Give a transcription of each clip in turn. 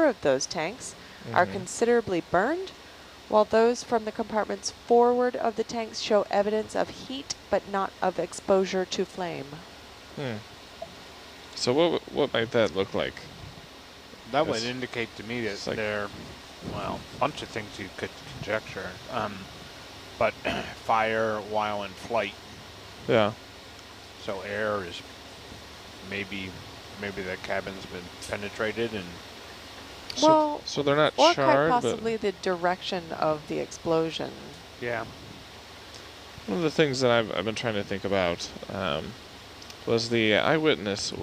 rear of those tanks are considerably burned, while those from the compartments forward of the tanks show evidence of heat but not of exposure to flame. So what might that look like? That would indicate to me that like there, well, a bunch of things you could conjecture, but fire while in flight. Yeah. So air is maybe the cabin's been penetrated and. Well, so they're not or charred, quite possibly the direction of the explosion. Yeah. One of the things that I've been trying to think about was the eyewitness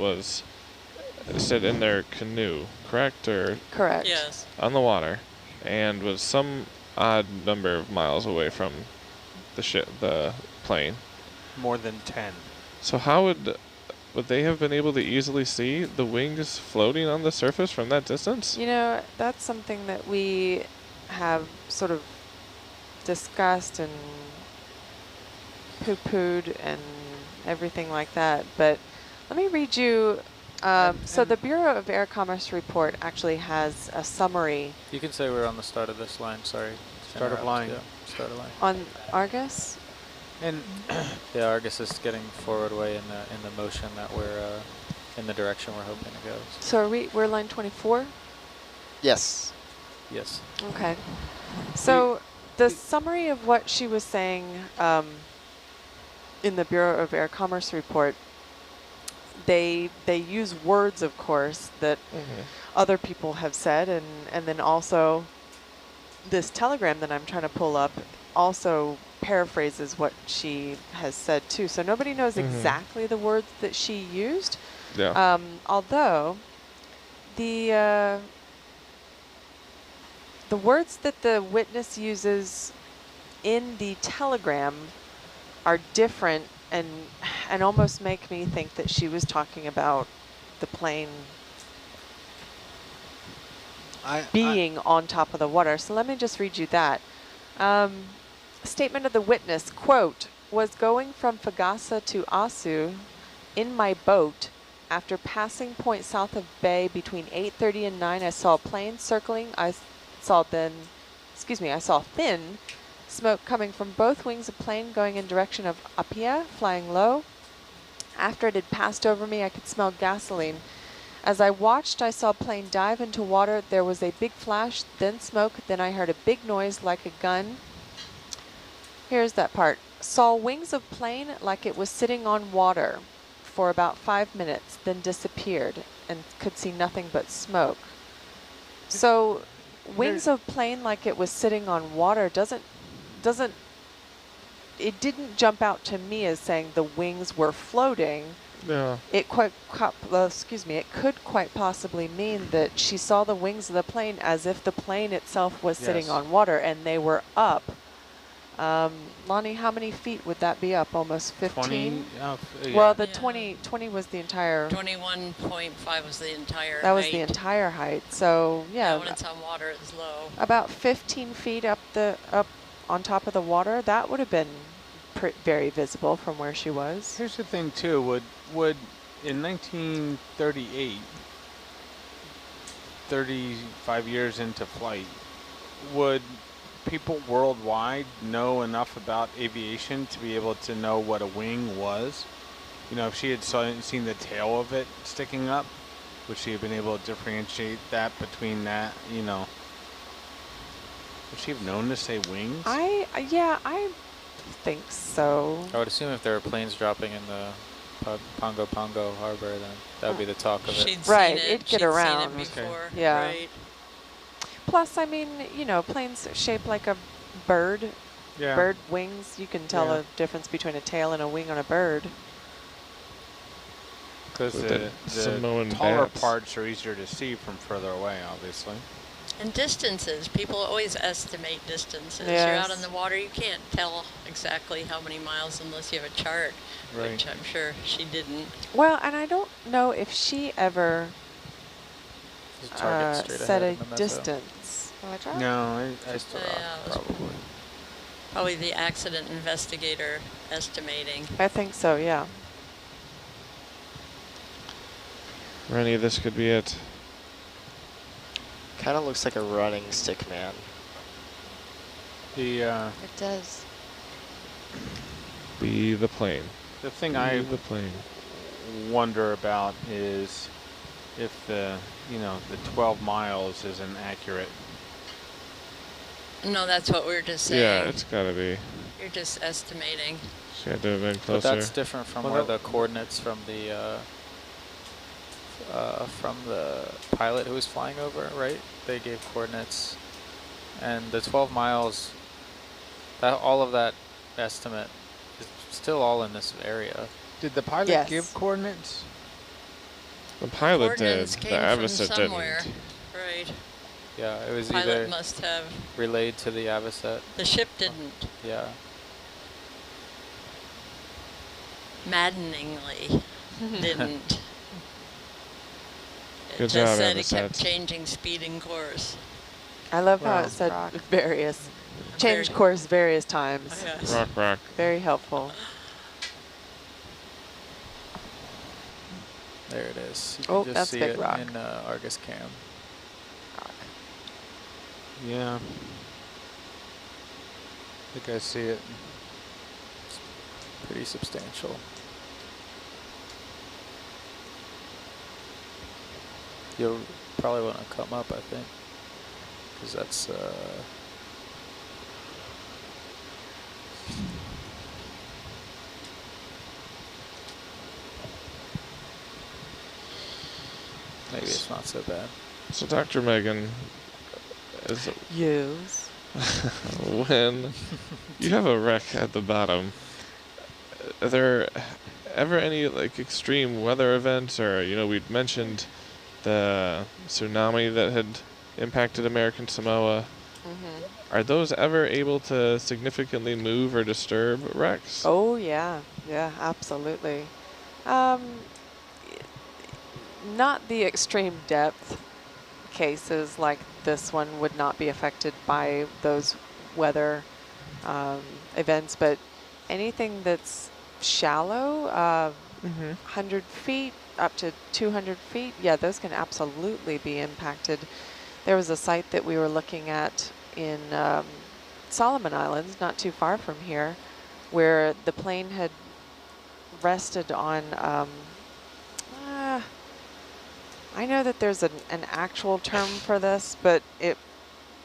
said in their canoe, correct? Or correct. Yes. On the water, and was some odd number of miles away from the plane. More than 10. So how would they have been able to easily see the wings floating on the surface from that distance? You know, that's something that we have sort of discussed and poo-pooed and everything like that. But let me read you. So the Bureau of Air Commerce report actually has a summary. You can say we're on the start of this line, sorry. Start of line. Yeah, start of line. On Argus? And yeah, Argus is getting forward way in the motion that we're in the direction we're hoping to go. So we're line 24? Yes. Yes. Okay. So the summary of what she was saying in the Bureau of Air Commerce report, they use words, of course, that other people have said, and then also this telegram that I'm trying to pull up also paraphrases what she has said too. So nobody knows exactly the words that she used. Yeah. Although the words that the witness uses in the telegram are different and almost make me think that she was talking about the plane being on top of the water. So let me just read you that. Statement of the witness, quote, was going from Fagasa to Asu in my boat. After passing point south of bay between 8:30 and 9, I saw a plane circling. I saw thin smoke coming from both wings of plane going in direction of Apia, flying low. After it had passed over me, I could smell gasoline. As I watched, I saw plane dive into water. There was a big flash, then smoke, then I heard a big noise like a gun. Here's that part. Saw wings of plane like it was sitting on water for about 5 minutes, then disappeared and could see nothing but smoke. So wings of plane like it was sitting on water it didn't jump out to me as saying the wings were floating. Yeah. It could quite possibly mean that she saw the wings of the plane as if the plane itself was sitting on water and they were up. Lonnie, how many feet would that be up? Almost 15? 20, yeah. Well, the 20 was the entire... 21.5 was the entire height. That was the entire height. So, yeah. When it's on water, it's low. About 15 feet up on top of the water. That would have been very visible from where she was. Here's the thing, too. Would in 1938, 35 years into flight, would people worldwide know enough about aviation to be able to know what a wing was? You know, if she had seen the tail of it sticking up, would she have been able to differentiate that between that, you know? Would she have known to say wings? I think so. I would assume if there were planes dropping in the Pongo Harbor, then that would be the talk of it. Right, it'd get around. Seen it before. Okay. Yeah. Right. Plus, I mean, you know, planes shaped like a bird. Yeah. Bird wings, you can tell a difference between a tail and a wing on a bird. Because the taller parts are easier to see from further away, obviously. And distances. People always estimate distances. Yes. You're out on the water, you can't tell exactly how many miles unless you have a chart, which I'm sure she didn't. Well, and I don't know if she ever set a distance. No, probably the accident investigator estimating. I think so, yeah. Rennie, this could be it. Kind of looks like a running stick man. The It does. Be the plane. the thing Be I the plane. wonder about is if the 12 miles is inaccurate. No, that's what we were just saying. Yeah, it's gotta be. You're just estimating. She had to have been But closer. that's different from Well, where that- the coordinates from the pilot who was flying over, right? They gave coordinates, and the 12 miles. That all of that estimate is still all in this area. Did the pilot Yes. give coordinates? The pilot did. Coordinates The came from Avocet somewhere. didn't. Right. Yeah, it was Pilot either must have. relayed to the Avocet. The ship didn't. Yeah. Maddeningly didn't. It Good just job, said it kept Avocet. changing speed and course. I love how Wow. it said Rock. various, changed Very- course various times. Yes. Rock, rock. Very helpful. There it is. You Oh, can just that's see Big it Rock. in Argus Cam. Yeah. I think I see it. Pretty substantial. You'll probably want to come up, I think, because that's maybe it's not so bad. So, Dr. Megan, is Use. when you have a wreck at the bottom, are there ever any like extreme weather events, or we'd mentioned the tsunami that had impacted American Samoa? Mm-hmm. Are those ever able to significantly move or disturb wrecks? Oh yeah, yeah, absolutely. Not the extreme depth cases like this one would not be affected by those weather events, but anything that's shallow, 100 feet up to 200 feet, yeah, those can absolutely be impacted. There was a site that we were looking at in Solomon Islands, not too far from here, where the plane had rested on, I know that there's an actual term for this, but it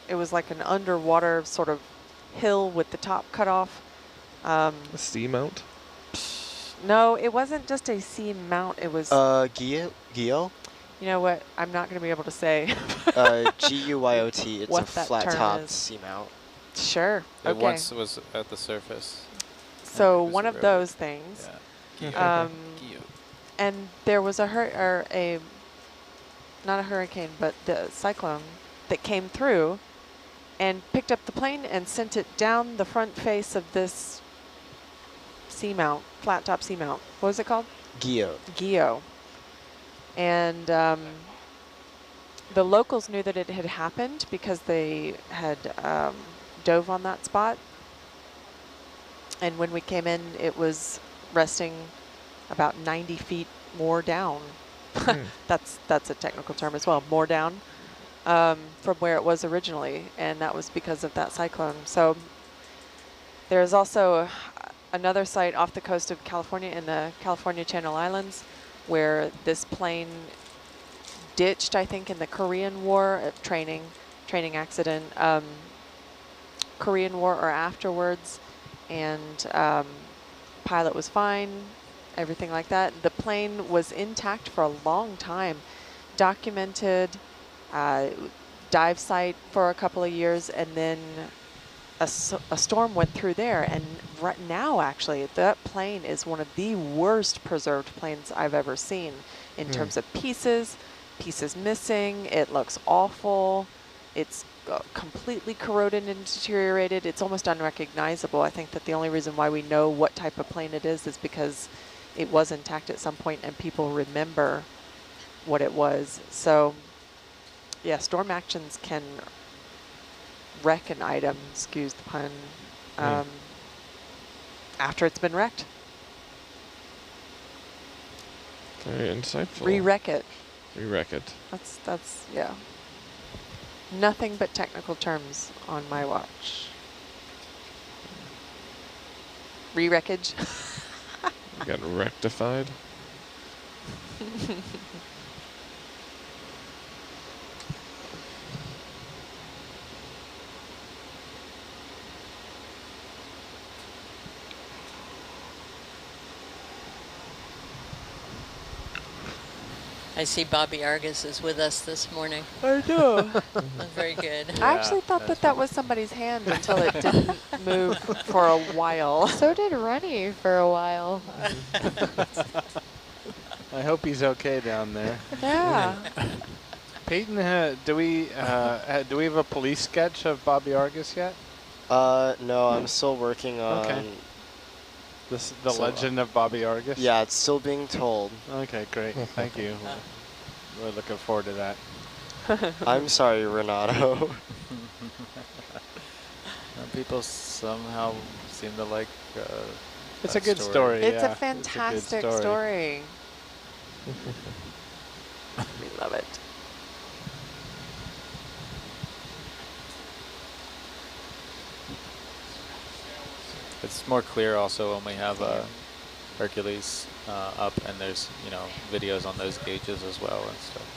was like an underwater sort of hill with the top cut off. A seamount? No, it wasn't just a sea mount. It was, Guyot? you know what, I'm not going to be able to say. Guyot. It's What a that flat term top is. seamount. Sure, It okay. once was at the surface. So it was one of eroded. those things. Yeah. And there was not a hurricane, but the cyclone that came through and picked up the plane and sent it down the front face of this seamount, flat top seamount. What was it called? Guyot. Guyot. And the locals knew that it had happened because they had dove on that spot. And when we came in, it was resting about 90 feet more down. That's a technical term as well, more down from where it was originally, and that was because of that cyclone. So there's also another site off the coast of California in the California Channel Islands where this plane ditched, I think, in the Korean War, training accident, Korean War or afterwards, and pilot was fine, everything like that. The plane was intact for a long time, documented, dive site for a couple of years, and then a storm went through there. And right now, actually, that plane is one of the worst preserved planes I've ever seen in terms of pieces missing. It looks awful. It's completely corroded and deteriorated. It's almost unrecognizable. I think that the only reason why we know what type of plane it is because it was intact at some point and people remember what it was. So yeah, storm actions can wreck an item, excuse the pun, after it's been wrecked. Very insightful. Re-wreck it. Re-wreck it. That's yeah. Nothing but technical terms on my watch. Re-wreckage. Got rectified. I see Bobby Argus is with us this morning. I know. That's very good. I actually thought that was somebody's hand until it didn't move for a while. So did Runny for a while. I hope he's okay down there. Yeah. Peyton, do we have a police sketch of Bobby Argus yet? No, I'm still working on. Okay. The legend of Bobby Argus? Yeah, it's still being told. Okay, great. Thank you. We're looking forward to that. I'm sorry, Renato. People somehow seem to like It's that a good story. It's yeah. a fantastic It's a good story. We love it. It's more clear also when we have Hercules up and there's, you know, videos on those gauges as well and stuff.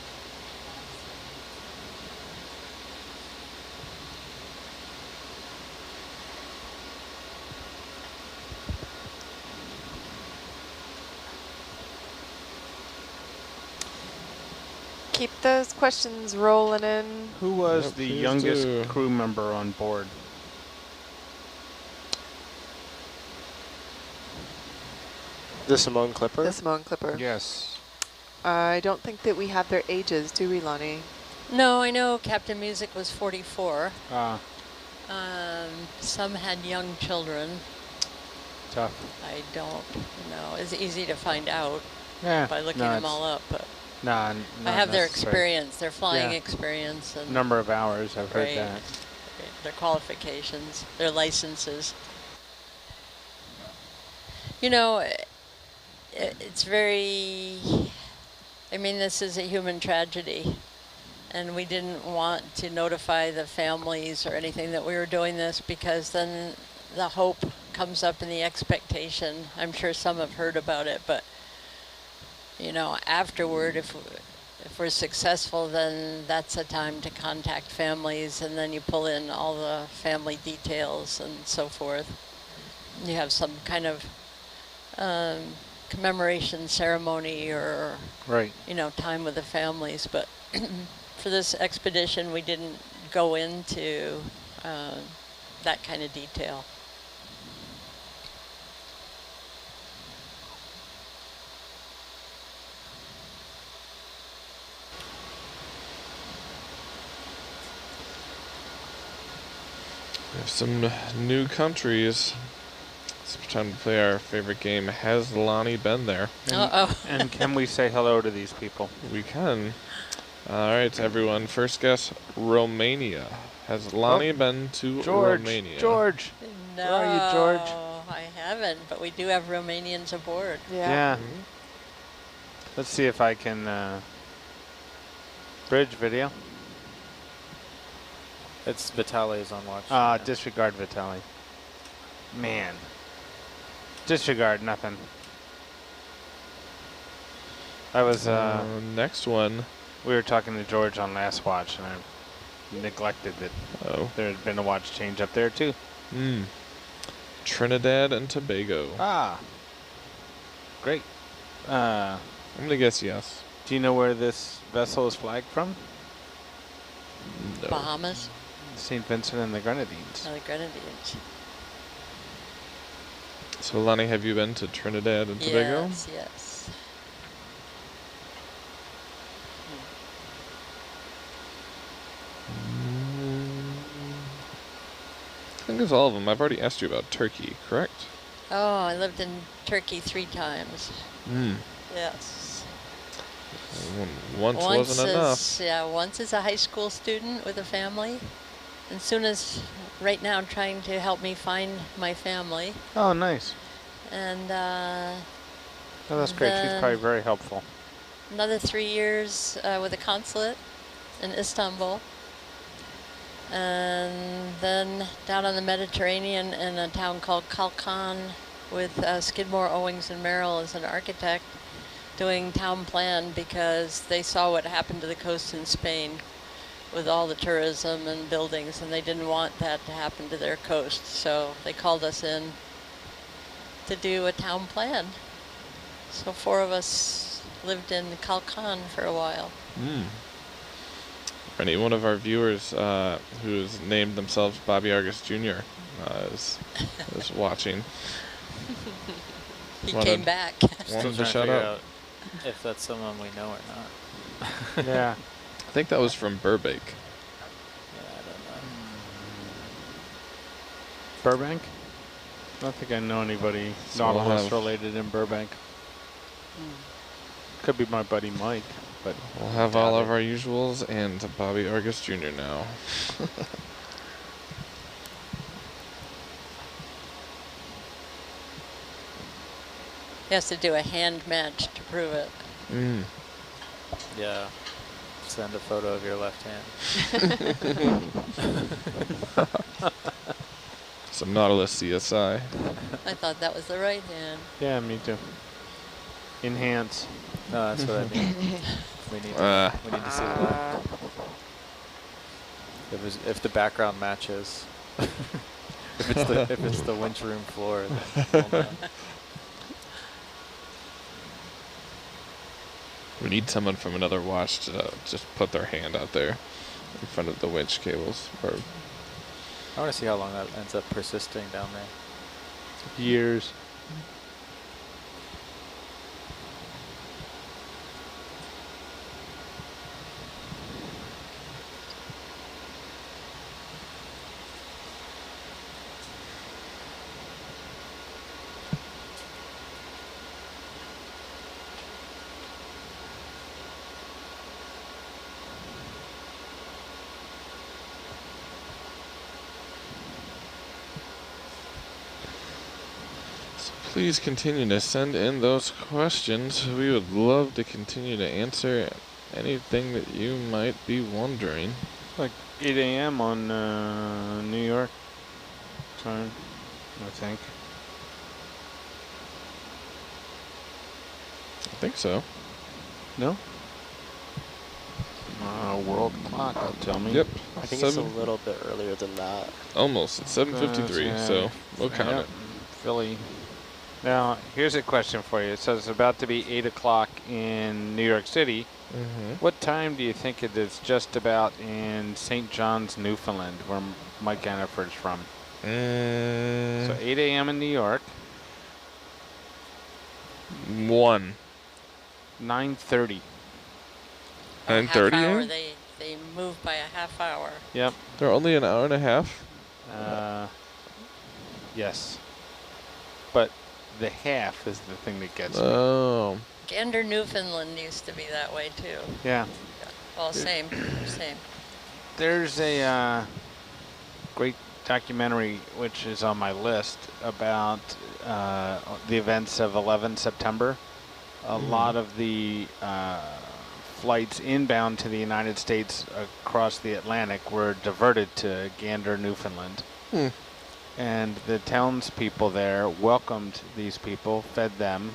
Keep those questions rolling in. Who was Yep, the please youngest do. crew member on board? The Simone Clipper? The Simone Clipper. Yes. I don't think that we have their ages, do we, Lonnie? No, I know Captain Music was 44. Ah, Some had young children. tough. I don't know. It's easy to find out Yeah. by looking no, them all up, but Nah, I have their necessary. experience, their flying Yeah. experience, and Number of hours, I've heard Right. that. their qualifications, their licenses. You know, it's very, I mean, this is a human tragedy, and we didn't want to notify the families or anything that we were doing this, because then the hope comes up in the expectation. I'm sure some have heard about it, but you know, afterward, if we're successful, then that's a time to contact families, and then you pull in all the family details and so forth. You have some kind of commemoration ceremony or, Right. you know, time with the families. But for this expedition, we didn't go into that kind of detail. We have some new countries. It's time to play our favorite game. Has Lonnie been there? Uh-oh. And can we say hello to these people? We can. All right, everyone. First guess, Romania. Has Lonnie been to Romania? George. No, Where are you, George? I haven't, but we do have Romanians aboard. Yeah. Let's see if I can bridge video. It's Vitaly's on watch. Disregard Vitaly. Man. Disregard nothing. I was Next one. we were talking to George on last watch, and I neglected that Oh. there had been a watch change up there too. Trinidad and Tobago. Ah. Great. I'm gonna guess yes. Do you know where this vessel is flagged from? No. Bahamas, St. Vincent and the Grenadines. the Grenadines. So Lonnie, have you been to Trinidad and Tobago? Yes, yes. I think it's all of them. I've already asked you about Turkey, correct? Oh, I lived in Turkey 3 times. Yes. Once wasn't enough. Yeah, once as a high school student with a family, and soon as right now trying to help me find my family. Oh, nice. And Oh, that's great. She's then probably very helpful. another 3 years with a consulate in Istanbul. And then down on the Mediterranean in a town called Calcan with Skidmore, Owings and Merrill as an architect doing town plan because they saw what happened to the coast in Spain with all the tourism and buildings, and they didn't want that to happen to their coast. So they called us in to do a town plan. So 4 of us lived in Calcan for a while. Any one of our viewers who's named themselves Bobby Argus Jr. Is watching. He came back. Still Wanted to trying to shout figure out. out if that's someone we know or not. Yeah. I think that was from Burbank. Yeah, I don't know. Burbank? I don't think I know anybody So we'll Nautilus have- related in Burbank. Could be my buddy Mike, but We'll have all of our usuals and Bobby Argus Jr. now. He has to do a hand match to prove it. Yeah. Send a photo of your left hand. Some Nautilus CSI. I thought that was the right hand. yeah, me too. Enhance. No, that's what I mean. We need to see that. If the background matches. if it's the winch room floor. Then we'll know. We need someone from another watch to just put their hand out there in front of the winch cables. Or I want to see how long that ends up persisting down there. Years. please continue to send in those questions. We would love to continue to answer anything that you might be wondering. Like 8 a.m. on New York time, I think. I think so. No? World clock will tell me. Yep. I think it's a little bit earlier than that. Almost. It's 7:53, Yeah. so we'll count Yep, it. Philly. Now, here's a question for you. It says it's about to be 8 o'clock in New York City. Mm-hmm. What time do you think it is just about in St. John's, Newfoundland, where Mike Anniford's from? So 8 a.m. in New York, 1. 9:30. A half 9:30 hour, a.m.? they move by a half hour. Yep. They're only an hour and a half? Yes. But the half is the thing that gets me. Oh. Gander, Newfoundland used to be that way too. Yeah. Well, same. There's a great documentary which is on my list about the events of 11 September. A lot of the flights inbound to the United States across the Atlantic were diverted to Gander, Newfoundland. And the townspeople there welcomed these people, fed them,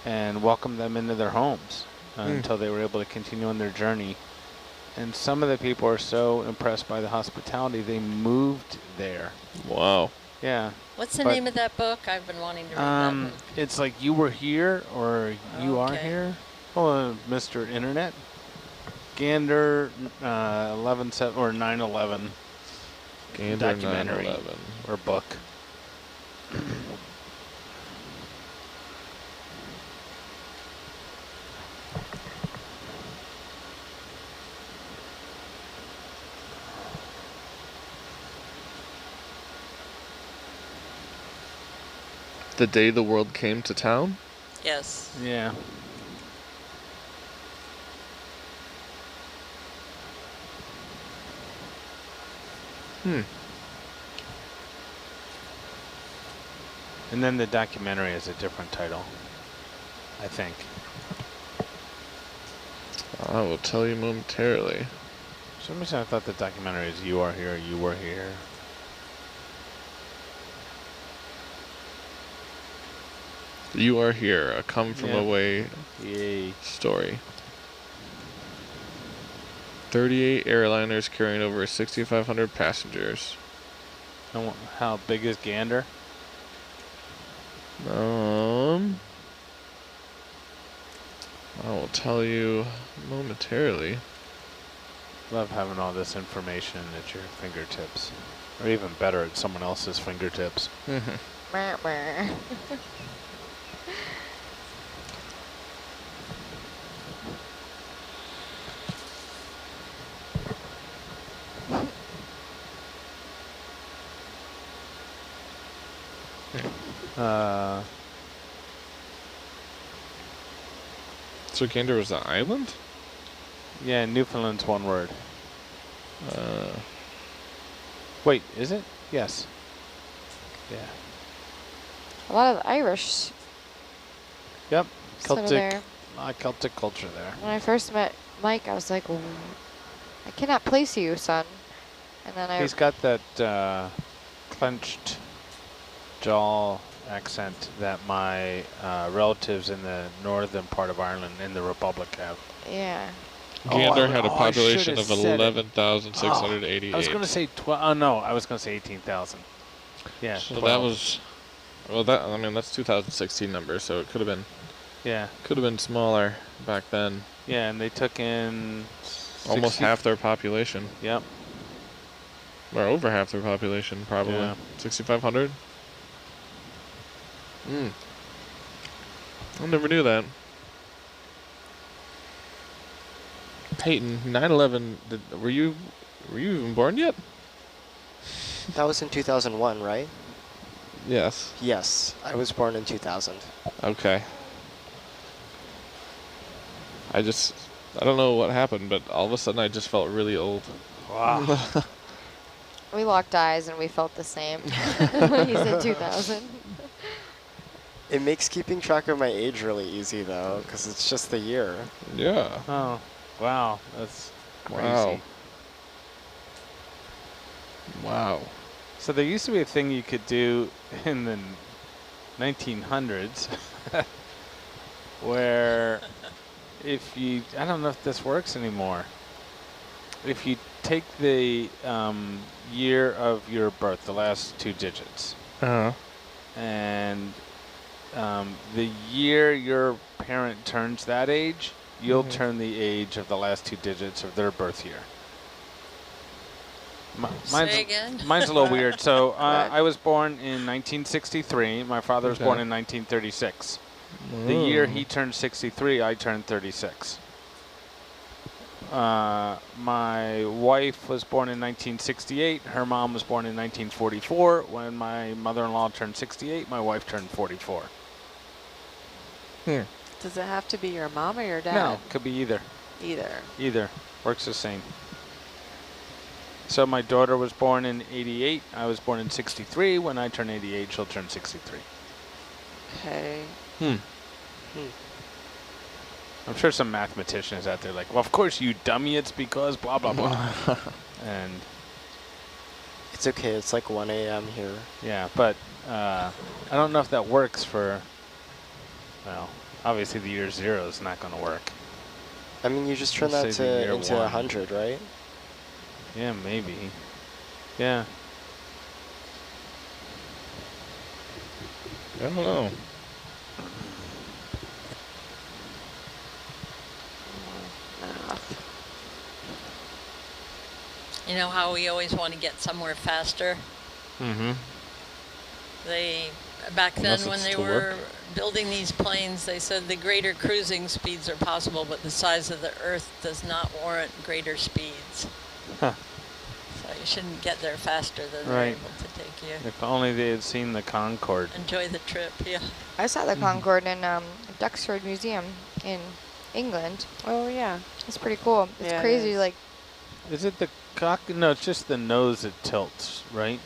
and welcomed them into their homes until they were able to continue on their journey. And some of the people are so impressed by the hospitality, they moved there. Wow. Yeah. What's the But, name of that book? I've been wanting to read that book. It's like You Were Here or You Are Okay. Here. Oh, Mr. Internet. Gander 11/7 or 9/11 Gander documentary 9/11. or book. The day the world came to town? Yes. Yeah. And then the documentary has a different title, I think. I will tell you momentarily. some reason I thought the documentary is You Are Here, You Were Here. You Are Here, a come from away Yay. story. 38 airliners carrying over 6,500 passengers. How big is Gander? I will tell you momentarily. Love having all this information at your fingertips. Or even better, at someone else's fingertips. So Gander was the island? Yeah, Newfoundland's one word. Wait, is it? Yes. Yeah. A lot of the Irish Yep. settled Celtic. there. Celtic culture there. When I first met Mike, I was like, I cannot place you, son. And then He's got that clenched jaw accent that my relatives in the northern part of Ireland in the Republic have. yeah. Gander had a I population of should've said it. 11,688. I was going to say 12. Oh, no, I was going to say 18,000. Yeah. So 12. that was, well, I mean, that's 2016 numbers, so it could have been smaller back then. Yeah, and they took in Almost 60 half their population. Yep. Or over half their population, probably. Yeah. 6,500? I never knew that. Peyton, 9/11, were you even born yet? That was in 2001, right? Yes. Yes, I was born in 2000. Okay. I don't know what happened, but all of a sudden I just felt really old. Wow. We locked eyes and we felt the same when he said 2000. It makes keeping track of my age really easy, though, because it's just the year. Yeah. Oh, wow. That's crazy. Wow. Wow. So there used to be a thing you could do in the 1900s where if you, I don't know if this works anymore, if you take the year of your birth, the last 2 digits, and the year your parent turns that age, you'll turn the age of the last 2 digits of their birth year. Say again? Mine's a little weird. So I was born in 1963. My father was born in 1936. The year he turned 63, I turned 36. My wife was born in 1968. Her mom was born in 1944. When my mother-in-law turned 68, my wife turned 44. Does it have to be your mom or your dad? No, could be either. Either. Works the same. So my daughter was born in 88. I was born in 63. When I turn 88, she'll turn 63. Okay. I'm sure some mathematician is out there like, well, of course, you dummy, it's because blah, blah, blah. And It's okay, it's like 1 a.m. here. yeah, but I don't know if that works for, well, obviously the year 0 is not going to work. I mean, you just turn Let's that say the year into 1. 100, right? Yeah, maybe. Yeah. I don't know. You know how we always want to get somewhere faster? Mm-hmm. Back then Unless when it's they to were work. building these planes, they said the greater cruising speeds are possible, but the size of the Earth does not warrant greater speeds. Huh. So you shouldn't get there faster than they're Right. able to take you. If only they had seen the Concorde. Enjoy the trip, yeah. I saw the Concorde in Duxford Museum in England. Oh, yeah. It's pretty cool. It's Yeah, it crazy, is. like, Is it the No, it's just the nose that tilts, right?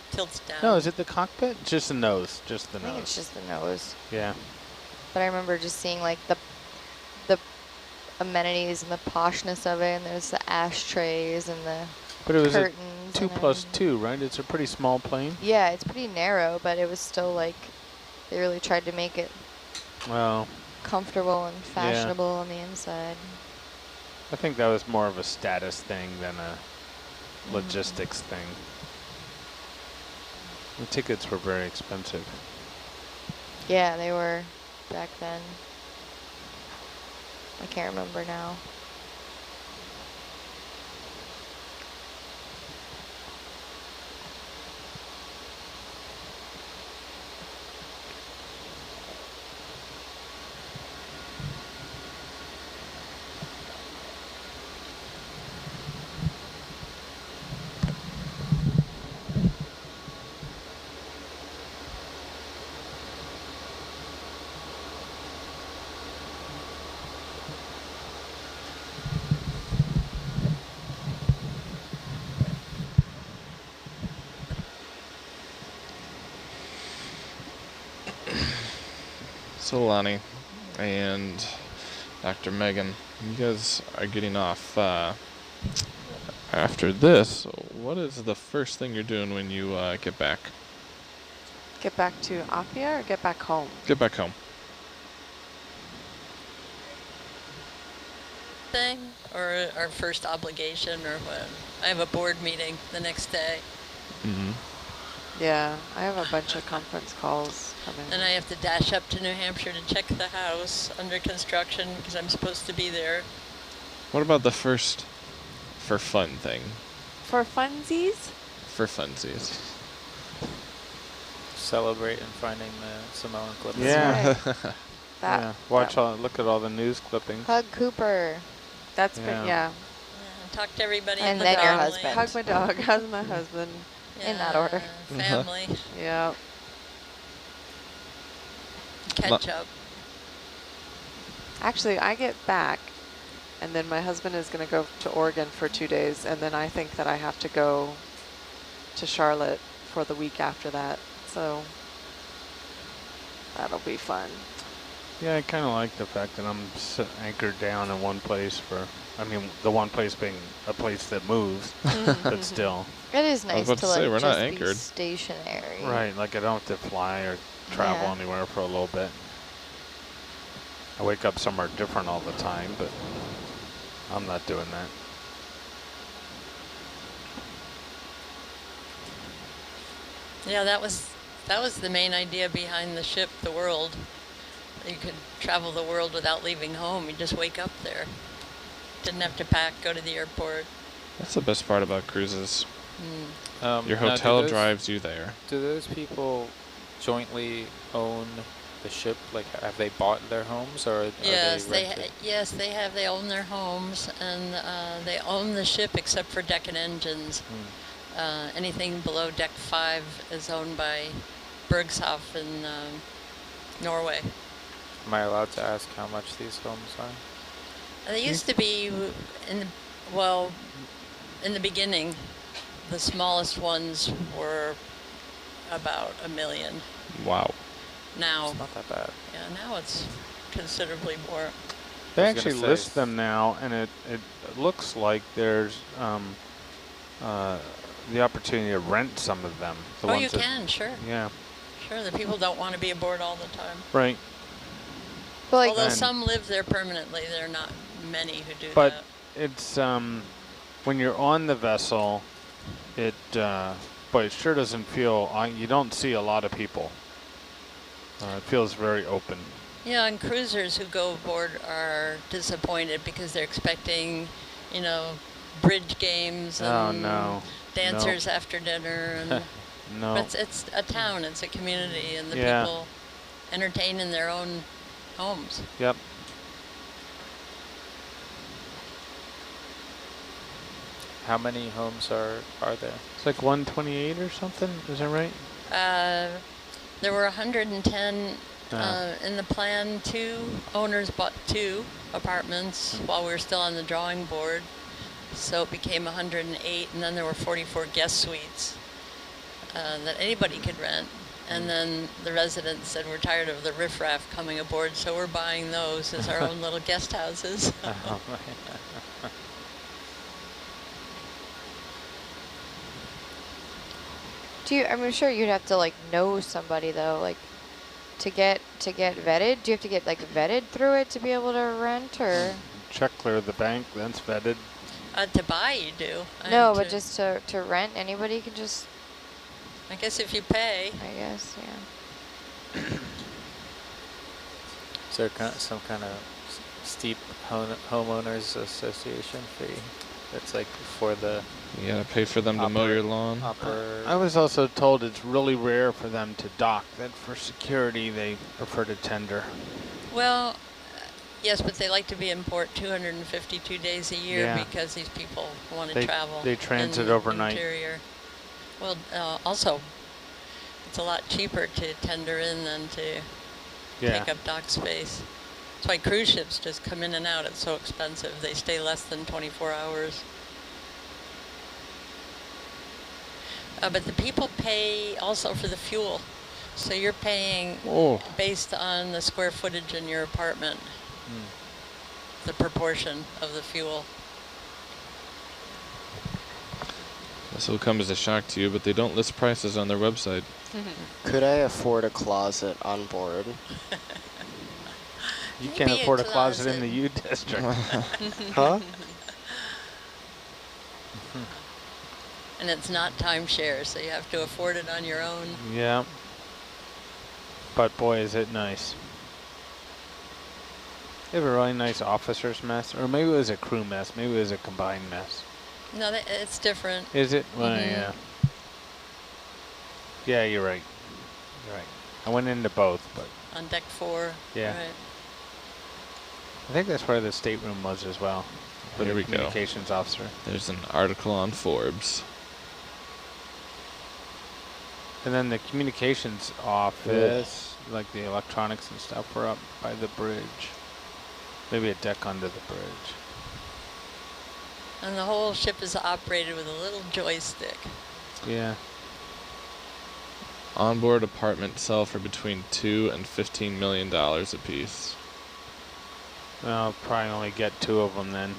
Tilts down. No, is it the cockpit? Just the nose. Just the I think nose. it's just the nose. Yeah. But I remember just seeing like the amenities and the poshness of it, and there's the ashtrays and the But it was a curtains. 2 and plus everything. 2, right? It's a pretty small plane. Yeah, it's pretty narrow, but it was still like, they really tried to make it Well, comfortable and fashionable on the inside. I think that was more of a status thing than a logistics thing. The tickets were very expensive. Yeah, they were back then. I can't remember now. So Lonnie and Dr. Megan, you guys are getting off. After this, what is the first thing you're doing when you get back? Get back to Apia or get back home? Get back home. Thing or our first obligation or what? I have a board meeting the next day. Mm-hmm. Yeah, I have a bunch of conference calls coming. And I have to dash up to New Hampshire to check the house under construction because I'm supposed to be there. What about the first for fun thing? For funsies? For funsies. Celebrate in finding the Samoan clippers. Yeah. Right. That, Yeah. Watch all. Look at all the news clippings. Hug Cooper. That's Yeah. been, yeah. Talk to everybody And in the then your family. husband. Hug my dog, hug my husband. In that order. Family. Yeah. Catch up. Actually, I get back, and then my husband is going to go to Oregon for 2 days, and then I think that I have to go to Charlotte for the week after that. So that'll be fun. Yeah, I kind of like the fact that I'm anchored down in one place for. I mean, the one place being a place that moves, but still. It is I was nice about to to say, like we're just not be anchored. stationary. Right, like I don't have to fly or travel Yeah. anywhere for a little bit. I wake up somewhere different all the time, but I'm not doing that. Yeah, that was the main idea behind the ship, the World. You could travel the world without leaving home. You just wake up there. Didn't have to pack, go to the airport. That's the best part about cruises. Your Now, hotel drives you there. Do those people jointly own the ship? Like, have they bought their homes, or Yes, are they they have. They own their homes, and they own the ship except for deck and engines. Anything below deck 5 is owned by Bergshoff in Norway. Am I allowed to ask how much these homes are? They used to be in the beginning, the smallest ones were about $1 million. Wow. Now, It's not that bad. yeah, now it's considerably more. They I was gonna actually say- list them now, and it looks like there's the opportunity to rent some of them. The Oh, ones you that- can, sure. Yeah, Sure, the people don't want to be aboard all the time. right. But like, Although And- some live there permanently, there are not many who do But that. it's when you're on the vessel, it sure doesn't feel. You don't see a lot of people. It feels very open. Yeah, and cruisers who go aboard are disappointed because they're expecting, bridge games Oh and no, dancers after dinner. And no. But it's a town, it's a community, and the Yeah. people entertain in their own homes. Yep. How many homes are there? It's like 128 or something. Is that right? There were 110 in the plan. 2 owners bought 2 apartments while we were still on the drawing board. So it became 108, and then there were 44 guest suites that anybody could rent. And then the residents said, we're tired of the riffraff coming aboard, so we're buying those as our own little guest houses. I'm sure you'd have to like know somebody though, like to get vetted. Do you have to get like vetted through it to be able to rent, or? Check clear the bank, then it's vetted. To buy, you do. No, but just to rent, anybody can just. I guess if you pay. I guess, yeah. Is there some kind of steep homeowners association fee? That's like for the. You gotta pay for them to mow your lawn. I was also told it's really rare for them to dock, that for security they prefer to tender. Well, yes, but they like to be in port 252 days a year because these people want to travel. They transit overnight. Interior. Well, also, it's a lot cheaper to tender in than to take up dock space. That's why cruise ships just come in and out. It's so expensive. They stay less than 24 hours. But the people pay also for the fuel. So you're paying based on the square footage in your apartment, the proportion of the fuel. This will come as a shock to you, but they don't list prices on their website. Could I afford a closet on board? You can't afford a closet in the U district. Huh? And it's not timeshare, so you have to afford it on your own. Yeah. But boy, is it nice. They have a really nice officer's mess, or maybe it was a crew mess, maybe it was a combined mess. No, it's different. Is it? Well, yeah. Yeah, you're right. You're right. I went into both, but. On deck 4. Yeah. Right. I think that's where the stateroom was as well. For Here the we go. communications officer. There's an article on Forbes. And then the communications office, like the electronics and stuff, were up by the bridge. Maybe a deck under the bridge. And the whole ship is operated with a little joystick. Yeah. Onboard apartments sell for between $2 and $15 million a piece. I'll probably only get 2 of them then.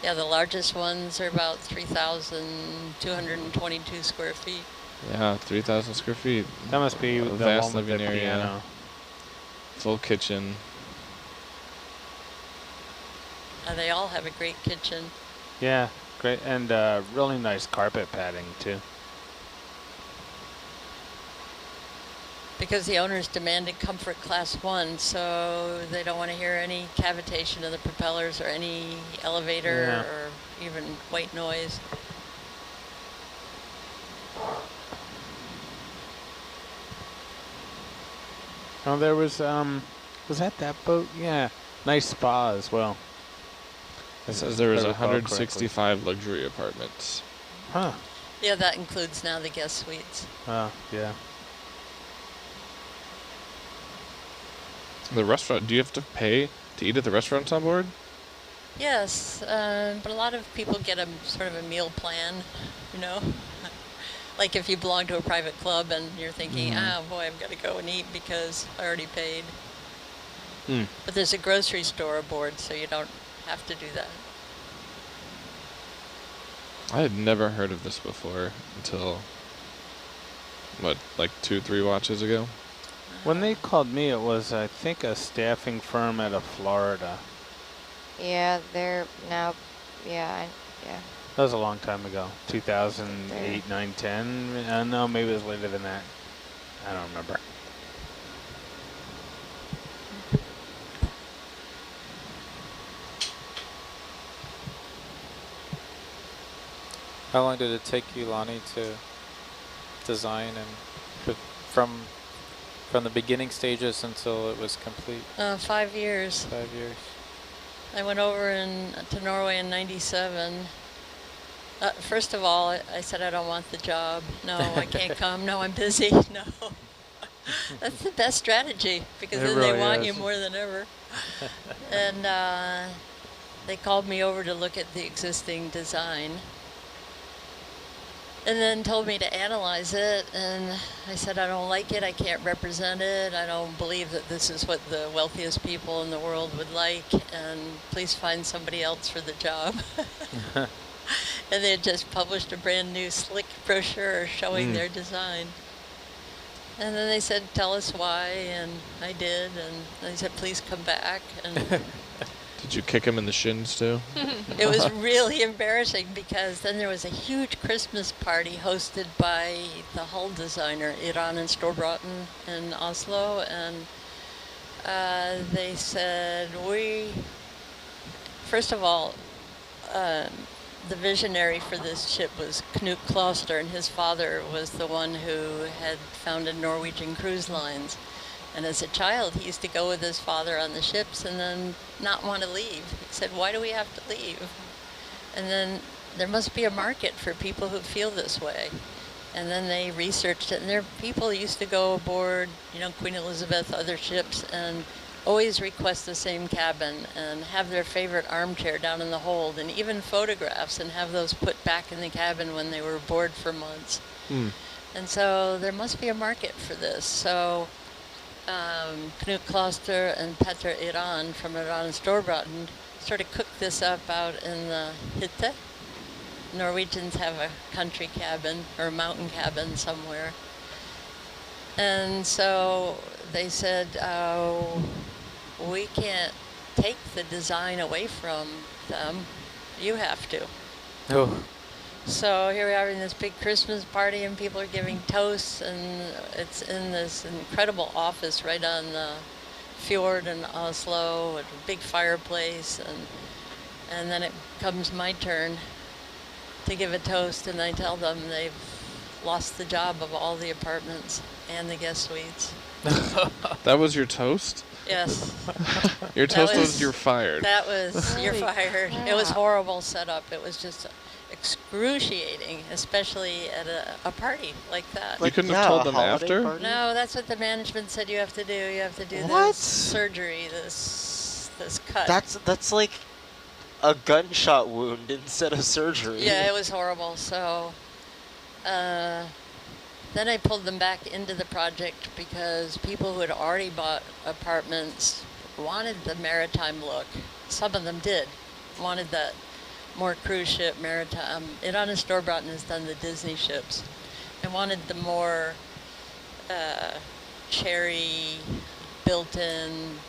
Yeah, the largest ones are about 3,222 square feet. Yeah, 3,000 square feet. That must be the vast one with living the area. piano. Full kitchen. They all have a great kitchen. Yeah, great, and really nice carpet padding too. Because the owners demanded comfort class 1, so they don't want to hear any cavitation of the propellers or any elevator or even white noise. Oh, there was that boat? Yeah, nice spa as well. It says there was 165 luxury apartments. Huh. Yeah, that includes now the guest suites. Oh, yeah. The restaurant, do you have to pay to eat at the restaurants on board? Yes, but a lot of people get a sort of a meal plan, you know? Like if you belong to a private club and you're thinking, boy, I've got to go and eat because I already paid. But there's a grocery store aboard, so you don't have to do that. I had never heard of this before until, what, like 2-3 watches ago? When they called me, it was, I think, a staffing firm out of Florida. Yeah, they're now, yeah. That was a long time ago. 2008, 9, 10. No, maybe it was later than that. I don't remember. How long did it take you, Lonnie, to design and from the beginning stages until it was complete? 5 years. 5 years. I went over to Norway in '97. First of all, I said I don't want the job. No, I can't come. No, I'm busy. No. That's the best strategy because then they want you more than ever. And they called me over to look at the existing design. And then told me to analyze it, and I said I don't like it, I can't represent it, I don't believe that this is what the wealthiest people in the world would like, and please find somebody else for the job. And they had just published a brand new slick brochure showing their design. And then they said, tell us why, and I did, and they said, please come back. And Did you kick him in the shins too? it was really embarrassing because then there was a huge Christmas party hosted by the hull designer, Iran and Storbråten in Oslo, and they said, first of all, the visionary for this ship was Knut Kloster, and his father was the one who had founded Norwegian Cruise Lines. And as a child, he used to go with his father on the ships and then not want to leave. He said, why do we have to leave? And then there must be a market for people who feel this way. And then they researched it, and their people used to go aboard, you know, Queen Elizabeth, other ships, and always request the same cabin and have their favorite armchair down in the hold, and even photographs, and have those put back in the cabin when they were aboard for months. And so there must be a market for this. So Knut Kloster and Petter Iran from Iran and Storbråten sort of cooked this up out in the hytte. Norwegians have a country cabin or a mountain cabin somewhere. And so they said, we can't take the design away from them. You have to. Oh. So here we are in this big Christmas party, and people are giving toasts, and it's in this incredible office right on the fjord in Oslo, with a big fireplace, and then it comes my turn to give a toast, and I tell them they've lost the job of all the apartments and the guest suites. That was your toast? Yes. Your toast was you're fired. That was you're Holy fired. crap. It was horrible setup. It was just excruciating, especially at a party like that. You couldn't have told them after? No, that's what the management said you have to do. You have to do What? this surgery, this cut. That's like a gunshot wound instead of surgery. Yeah, it was horrible. So then I pulled them back into the project because people who had already bought apartments wanted the maritime look. Some of them did, wanted that more cruise ship maritime. Iran and Storbråten has done the Disney ships. And wanted the more cherry, built-in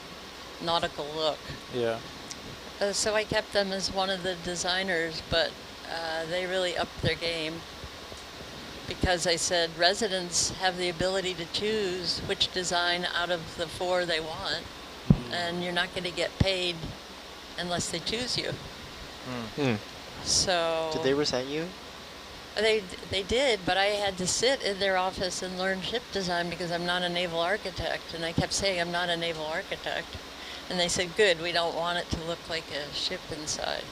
nautical look. Yeah. So I kept them as one of the designers, but they really upped their game because I said residents have the ability to choose which design out of the 4 they want, and you're not going to get paid unless they choose you. So Did they resent you? They did, but I had to sit in their office and learn ship design because I'm not a naval architect, and I kept saying I'm not a naval architect. And they said, good, we don't want it to look like a ship inside.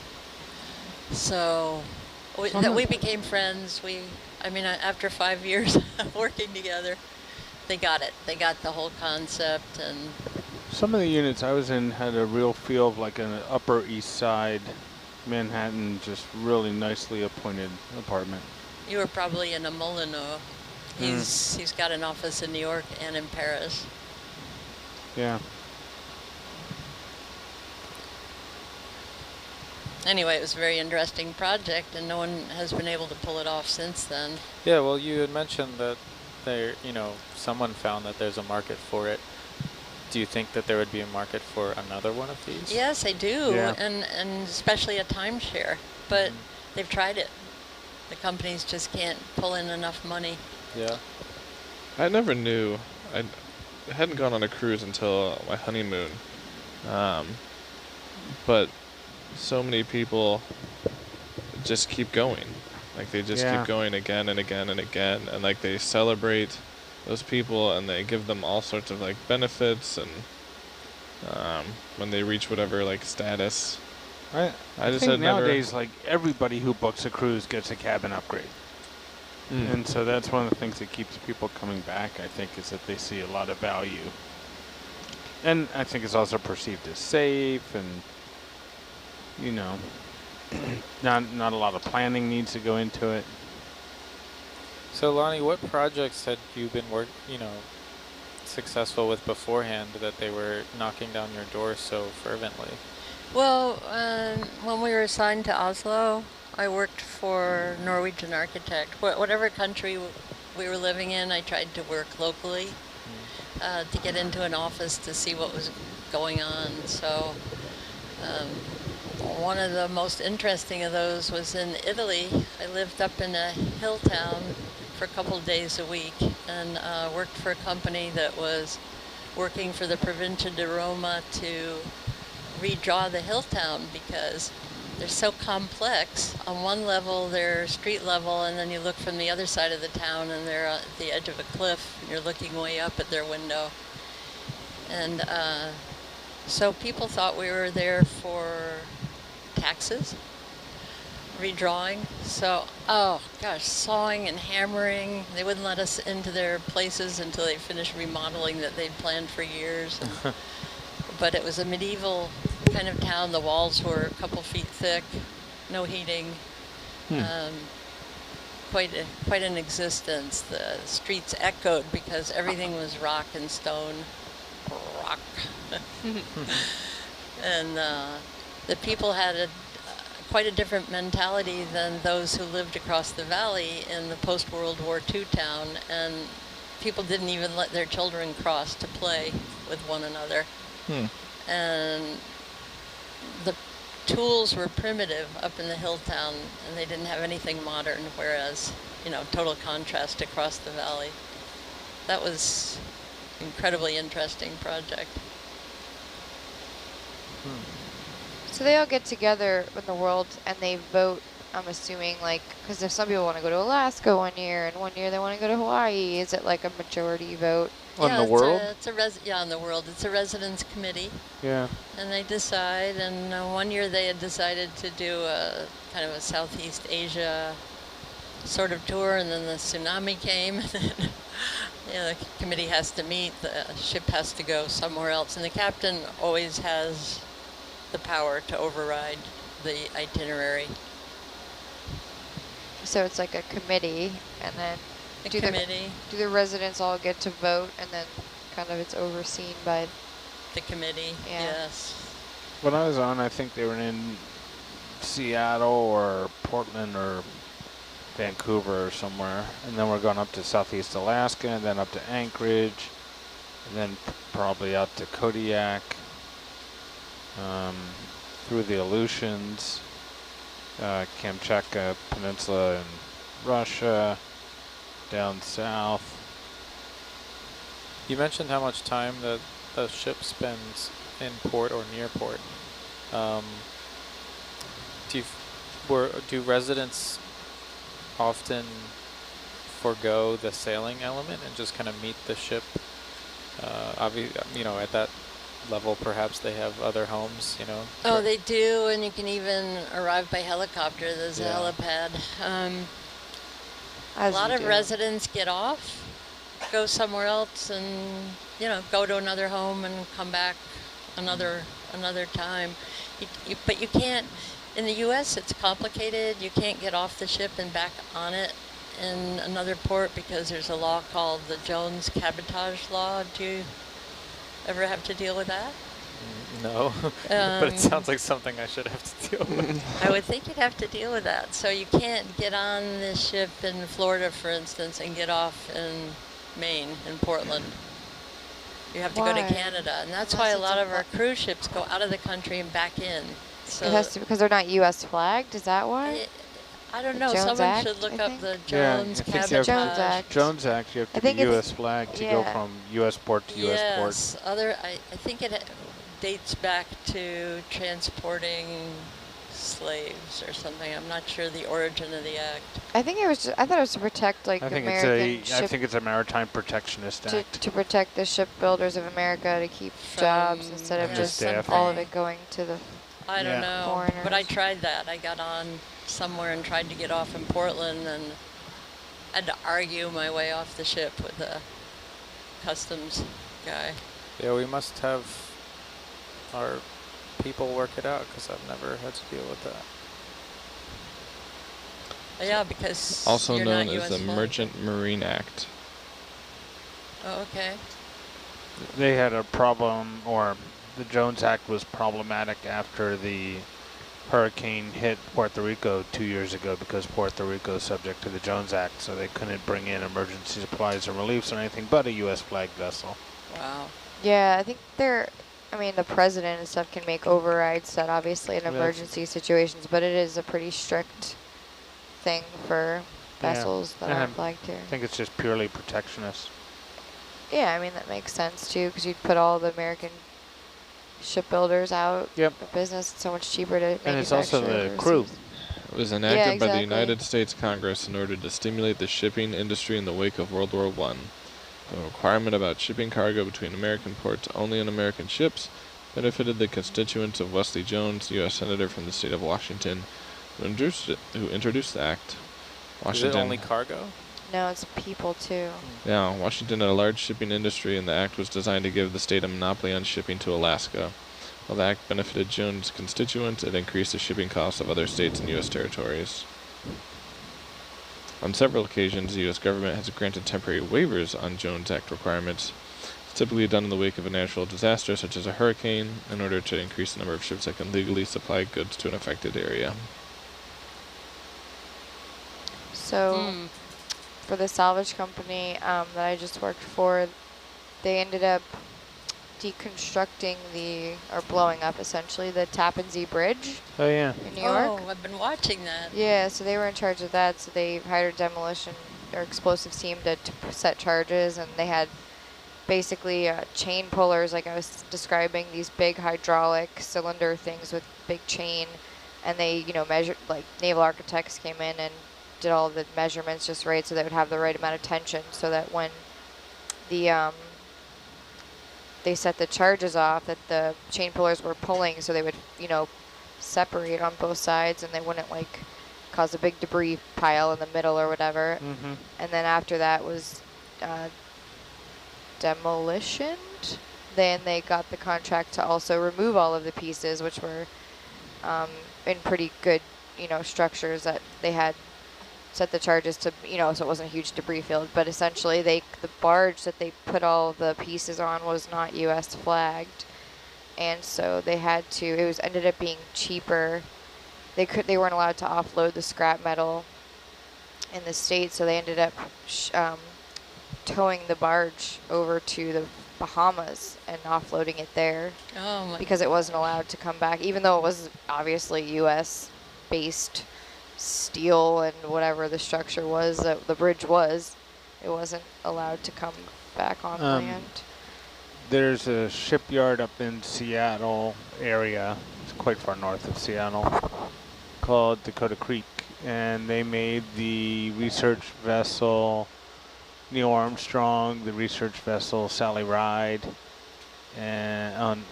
So we became friends. After 5 years of working together, they got it. They got the whole concept. And some of the units I was in had a real feel of like an Upper East Side Manhattan, just really nicely appointed apartment. you were probably in a Molyneux. He's got an office in New York and in Paris. Yeah. Anyway, it was a very interesting project, and no one has been able to pull it off since then. Yeah, well, you had mentioned that someone found that there's a market for it. Do you think that there would be a market for another one of these? Yes, I do, Yeah. and especially a timeshare, but they've tried it. The companies just can't pull in enough money. Yeah. I never knew. I hadn't gone on a cruise until my honeymoon. But so many people just keep going. Like they just keep going again and again and again, and like they celebrate those people and they give them all sorts of like benefits, and when they reach whatever like status. I just think had never. nowadays, like everybody who books a cruise gets a cabin upgrade. And so that's one of the things that keeps people coming back, I think, is that they see a lot of value. And I think it's also perceived as safe, and, you know, not a lot of planning needs to go into it. So Lonnie, what projects had you been successful with beforehand that they were knocking down your door so fervently? Well, when we were assigned to Oslo, I worked for Norwegian Architect. Whatever country we were living in, I tried to work locally to get into an office to see what was going on. So one of the most interesting of those was in Italy. I lived up in a hill town for a couple of days a week and worked for a company that was working for the Provincia di Roma to redraw the hill town because they're so complex. On one level, they're street level, and then you look from the other side of the town, and they're at the edge of a cliff, and you're looking way up at their window. And so people thought we were there for taxes, redrawing. So, oh gosh, sawing and hammering. They wouldn't let us into their places until they finished remodeling that they'd planned for years. And, but it was a medieval kind of town. The walls were a couple feet thick, no heating. Quite an existence. The streets echoed because everything was rock and stone. Rock. And the people had quite a different mentality than those who lived across the valley in the post-World War II town, and people didn't even let their children cross to play with one another. And the tools were primitive up in the hill town, and they didn't have anything modern, whereas, total contrast across the valley. That was an incredibly interesting project. So they all get together in the world and they vote, I'm assuming, because if some people want to go to Alaska one year and one year they want to go to Hawaii, is it like a majority vote? On the world? On the world. It's a residence committee. Yeah. And they decide, and one year they had decided to do a kind of a Southeast Asia sort of tour, and then the tsunami came, and then the committee has to meet, the ship has to go somewhere else, and the captain always has the power to override the itinerary. So it's like a committee, and then do the residents all get to vote, and then kind of it's overseen by the committee? Yeah. Yes. When I was on, I think they were in Seattle or Portland or Vancouver or somewhere, and then we're going up to Southeast Alaska, and then up to Anchorage, and then probably out to Kodiak, through the Aleutians, Kamchatka Peninsula in Russia, down south. You mentioned how much time the ship spends in port or near port. Do residents often forego the sailing element and just kind of meet the ship? Obviously, at that level, perhaps they have other homes, Oh, they do, and you can even arrive by helicopter. There's a helipad. A lot of residents get off, go somewhere else, and go to another home and come back another time. But you can't. In the U.S., it's complicated. You can't get off the ship and back on it in another port because there's a law called the Jones Cabotage Law. Do you ever have to deal with that? No, but it sounds like something I should have to deal with. I would think you'd have to deal with that. So you can't get on this ship in Florida, for instance, and get off in Maine, in Portland. You have to go to Canada, and that's why a lot of our cruise ships go out of the country and back in. So it has to, because they're not U.S. flagged. Is that why? I don't know. Jones Someone Act, should look I up think? the Jones Cabotage. Jones Act. Jones Act, you have to be U.S. flagged to go from U.S. port to U.S. port. Yes, I think it dates back to transporting slaves or something. I'm not sure the origin of the act. I think it was. I thought it was to protect I think it's a maritime protectionist act. To protect the shipbuilders of America, to keep jobs instead of just all of it going to the I don't know, foreigners. but I tried that. I got on somewhere and tried to get off in Portland and had to argue my way off the ship with the customs guy. Yeah, we must have our people work it out because I've never had to deal with that. Yeah, because Also you're known not as the US flag. Merchant Marine Act. Oh, okay. They had a problem, or the Jones Act was problematic after the hurricane hit Puerto Rico 2 years ago, because Puerto Rico is subject to the Jones Act, so they couldn't bring in emergency supplies or reliefs or anything but a U.S. flagged vessel. Wow. Yeah, I think I mean, the president and stuff can make overrides that obviously in That's- emergency situations, but it is a pretty strict thing for Yeah, vessels that and aren't flagged here. I think it's just purely protectionist. Yeah, I mean, that makes sense too, because you'd put all the American shipbuilders out Yep. of business. It's so much cheaper to manufacture. And it's also the overseas. crew. It was enacted by the exactly. United States Congress in order to stimulate the shipping industry in the wake of World War I. The requirement about shipping cargo between American ports only on American ships benefited the constituents of Wesley Jones, U.S. Senator from the state of Washington, who introduced the act. Is Washington, it only cargo? No, it's people too. yeah, Washington had a large shipping industry, and the act was designed to give the state a monopoly on shipping to Alaska. While the act benefited Jones' constituents, it increased the shipping costs of other states and U.S. territories. On several occasions, the U.S. government has granted temporary waivers on Jones Act requirements. It's typically done in the wake of a natural disaster, such as a hurricane, in order to increase the number of ships that can legally supply goods to an affected area. So for the salvage company that I just worked for, they ended up deconstructing or blowing up essentially the Tappan Zee Bridge Oh, yeah. in New York. Oh, I've been watching that. Yeah, so they were in charge of that. So they hired a demolition or explosives team to set charges, and they had basically chain pullers, like I was describing, these big hydraulic cylinder things with big chain, and they, measured, like naval architects came in and did all the measurements just right so they would have the right amount of tension, so that when the they set the charges off, that the chain pullers were pulling, so they would, separate on both sides, and they wouldn't like cause a big debris pile in the middle or whatever. Mm-hmm. And then after that was demolitioned. Then they got the contract to also remove all of the pieces, which were in pretty good, structures that they had set the charges to, so it wasn't a huge debris field. But essentially, the barge that they put all the pieces on was not U.S. flagged, and so they had to. Ended up being cheaper. They weren't allowed to offload the scrap metal in the States, so they ended up towing the barge over to the Bahamas and offloading it there. Oh my. Because it wasn't allowed to come back, even though it was obviously U.S. based steel and whatever the structure was that the bridge was. It wasn't allowed to come back on land. There's a shipyard up in Seattle area, it's quite far north of Seattle, called Dakota Creek, and they made the research vessel Neil Armstrong, the research vessel Sally Ride, and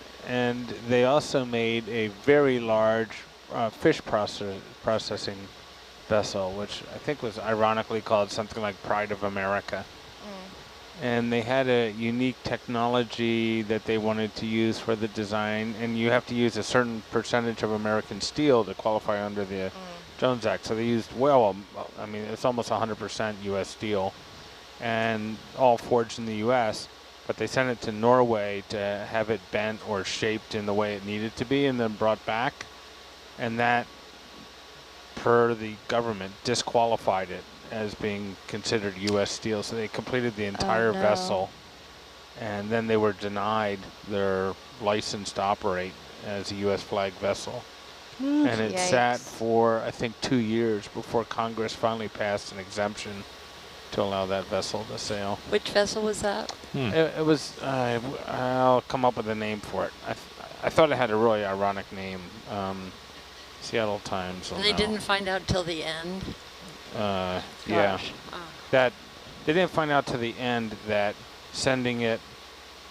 they also made a very large fish processing vessel, which I think was ironically called something like Pride of America. And they had a unique technology that they wanted to use for the design, and you have to use a certain percentage of American steel to qualify under the Jones Act. So they used, I mean, it's almost 100% U.S. steel, and all forged in the U.S., but they sent it to Norway to have it bent or shaped in the way it needed to be and then brought back. And that, per the government, disqualified it as being considered U.S. steel. So they completed the entire vessel, and then they were denied their license to operate as a U.S. flag vessel. And it sat for, I think, 2 years before Congress finally passed an exemption to allow that vessel to sail. Which vessel was that? It was, I'll come up with a name for it. I thought it had a really ironic name. Seattle Times. And they didn't find out till the end? Yeah. That they didn't find out to the end that sending it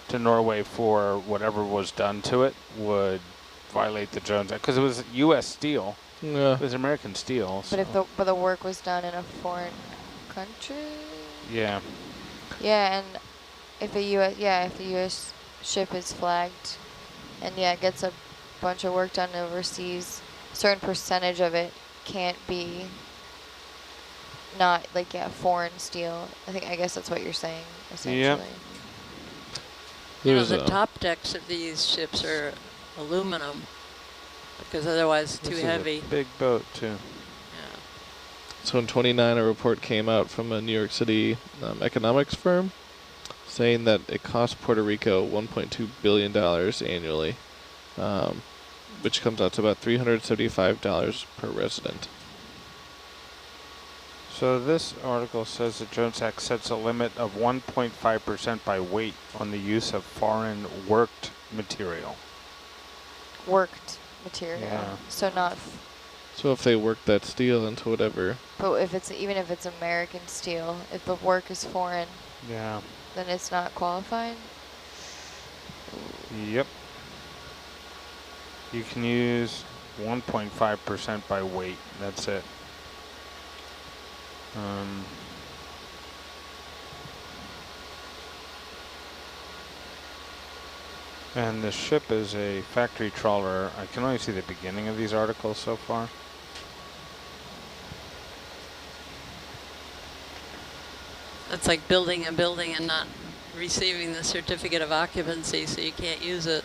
to Norway for whatever was done to it would violate the Jones Act, because it was U.S. steel. Yeah. It was American steel. But so. if the work was done in a foreign country. Yeah. Yeah, and if the U.S. ship is flagged, and gets a bunch of work done overseas, a certain percentage of it can't be not like, yeah, foreign steel. I guess that's what you're saying, essentially. You know, There's the a top decks of these ships are aluminum because otherwise it's too This heavy. is a big boat too. Yeah. So in 29, a report came out from a New York City economics firm saying that it costs Puerto Rico $1.2 billion annually, which comes out to about $375 per resident. So this article says the Jones Act sets a limit of 1.5% by weight on the use of foreign worked material. Worked material. Yeah. So not, So if they work that steel into whatever, but even if it's American steel, if the work is foreign, Yeah. then it's not qualified? Yep. You can use 1.5% by weight. That's it. And the ship is a factory trawler. I can only see the beginning of these articles so far. That's like building a building and not receiving the certificate of occupancy, so you can't use it.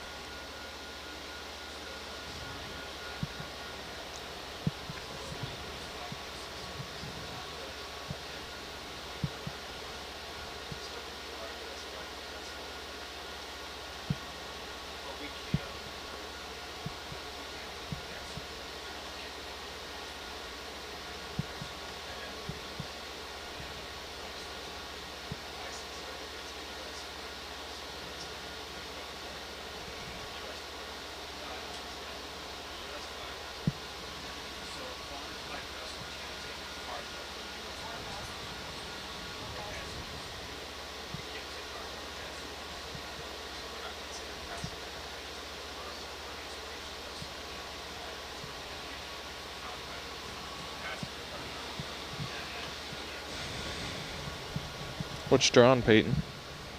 what's drawn, Peyton?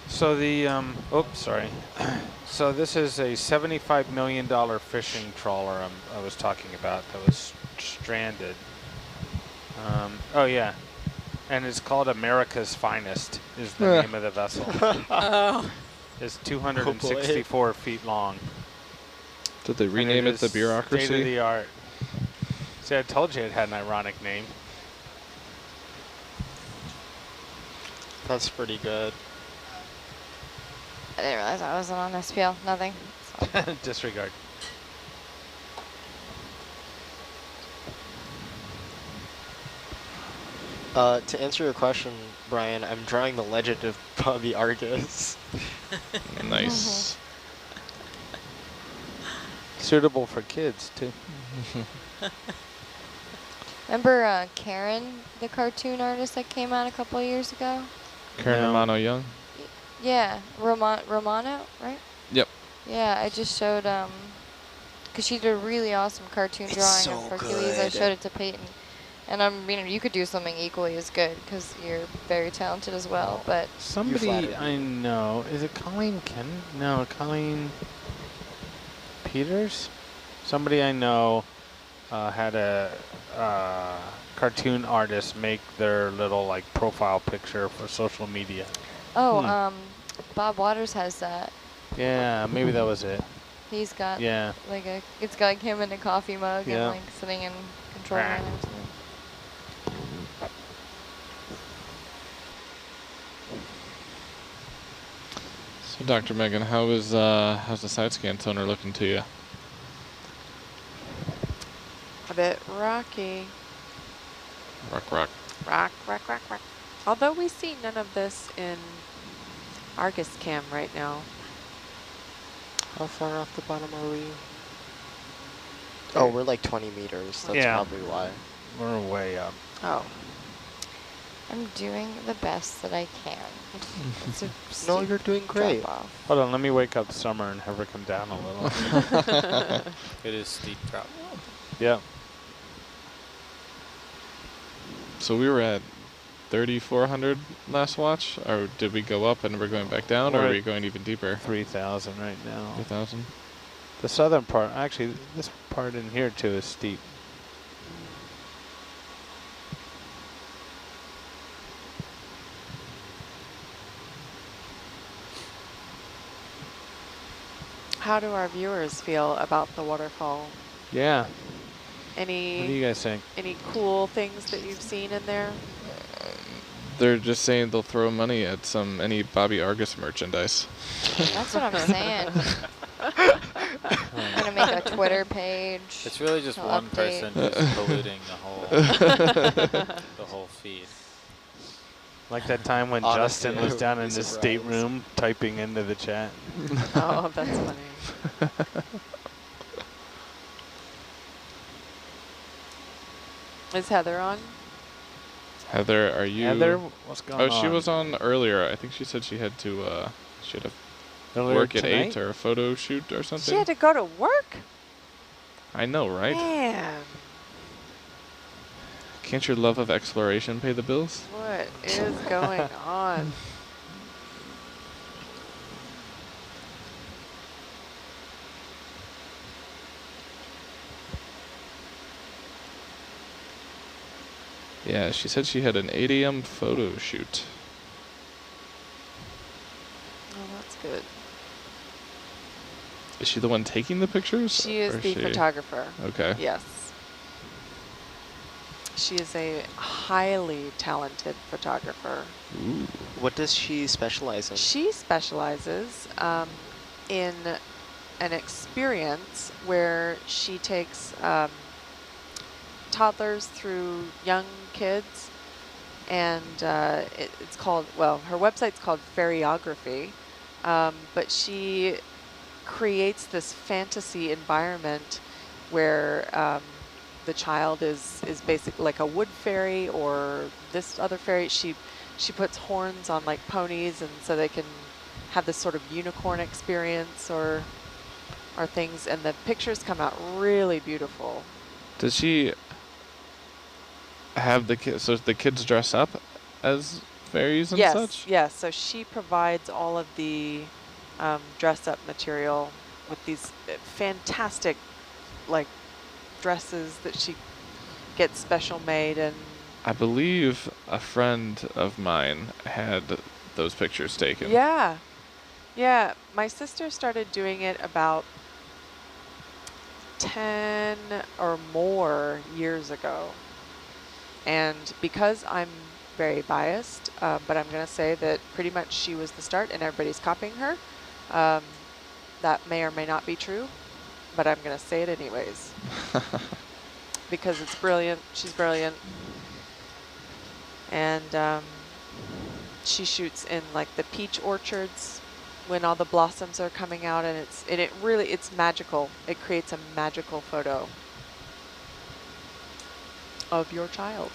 So the, sorry. So this is a $75 million fishing trawler I was talking about that was stranded. Oh yeah. And it's called America's Finest is the name of the vessel. Oh. It's 264 feet long. Did they rename it the State bureaucracy? of the art. See, I told you it had an ironic name. That's pretty good. I didn't realize I wasn't on SPL. Nothing. Disregard. To answer your question, Brian, I'm drawing the legend of Bobby Argus. Nice. Suitable for kids, too. Remember Karen, the cartoon artist that came out a couple of years ago? Karen No. Romano Young? Yeah, Romano, right? Yep. Yeah, I just showed, because she did a really awesome cartoon It's drawing so of Hercules. I good. showed it to Peyton. And you could do something equally as good because you're very talented as well. But Somebody flattered I know, is it Colleen No, Colleen Peters? Somebody I know had a cartoon artist make their little like profile picture for social media. Bob Waters has that. Yeah, maybe that was it. He's got Yeah. like it's got like him in a coffee mug Yeah. and like sitting in control room or something. So, Dr. Megan, how's the side scan toner looking to you? A bit rocky. Rock. Rock. Although we see none of this in Argus cam right now. How far off the bottom are we? Oh, we're like 20 meters. That's Yeah. probably why. We're way up. Oh. I'm doing the best that I can. It's a No, steep you're doing great. drop off. Hold on, let me wake up Summer and have her come down a little. It is steep drop. Yeah. So we were at 3,400 last watch, or did we go up and we're going back down, or We're are at we going even deeper? 3,000 right now. 3,000? The southern part, actually, this part in here too is steep. How do our viewers feel about the waterfall? Yeah. Any What do you guys think? Any cool things that you've seen in there? They're just saying they'll throw money at any Bobby Argus merchandise. That's what I'm saying. I'm gonna make a Twitter page. It's really just I'll one update. person who's polluting the whole feed. Like that time when Honestly, Justin was I down in wouldn't be his surprised. stateroom typing into the chat. Oh, that's funny. Is Heather on? Heather, are you? Heather, what's going on? Oh, she was on earlier. I think she said she had to Earlier work at tonight? 8 or a photo shoot or She something. had to go to work? I know, right? Man, Can't your love of exploration pay the bills? what is going on? Yeah, she said she had an 8 a.m. photo shoot. Oh, that's good. Is she the one taking the pictures? She is or the photographer. Okay. Yes. She is a highly talented photographer. Ooh. What does she specialize in? She specializes in an experience where she takes toddlers through young kids, and it's called, well, her website's called Fairyography, but she creates this fantasy environment where the child is basically like a wood fairy or this other fairy. She puts horns on like ponies, and so they can have this sort of unicorn experience or things, and the pictures come out really beautiful. Does she have the kids, so the kids dress up as fairies and Yes, such? yes. So she provides all of the dress-up material with these fantastic, like, dresses that she gets special made. And I believe a friend of mine had those pictures taken. yeah, yeah. My sister started doing it about 10 or more years ago. And because I'm very biased, but I'm going to say that pretty much she was the start and everybody's copying her. That may or may not be true, but I'm going to say it anyways. Because it's brilliant. She's brilliant. And she shoots in like the peach orchards when all the blossoms are coming out, and it's magical. It creates a magical photo of your child.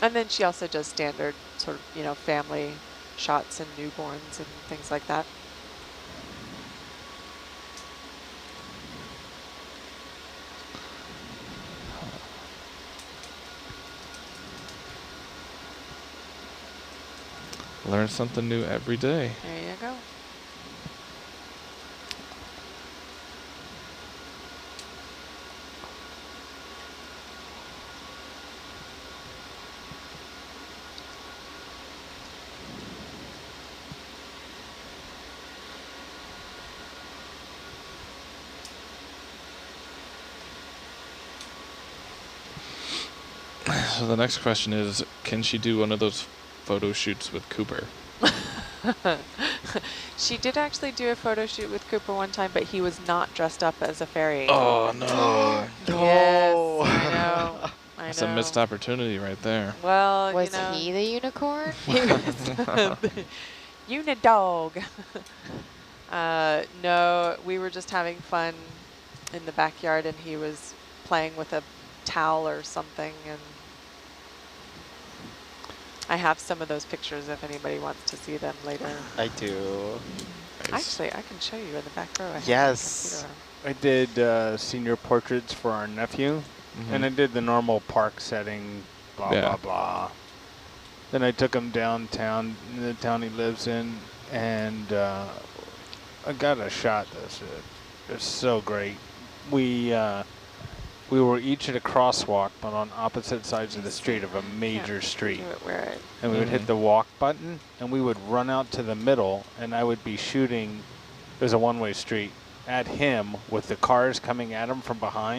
And then she also does standard sort of, family shots and newborns and things like that. Learn something new every day. There you go. So the next question is, can she do one of those photo shoots with Cooper? She did actually do a photo shoot with Cooper one time, but he was not dressed up as a fairy. Oh, no. Yes, I know. That's a missed opportunity right there. Well, Was he the unicorn? He was the unidog. No, we were just having fun in the backyard, and he was playing with a towel or something, and I have some of those pictures if anybody wants to see them later. I do. Nice. Actually, I can show you in the back row. I have my Yes. computer. I did senior portraits for our nephew, and I did the normal park setting, blah, Yeah. blah, blah. Then I took him downtown, in the town he lives in, and I got a shot that's so great. We we were each at a crosswalk, but on opposite sides of the street of a major street. Do it where it, And we would hit the walk button, and we would run out to the middle, and I would be shooting, there's a one-way street, at him with the cars coming at him from behind.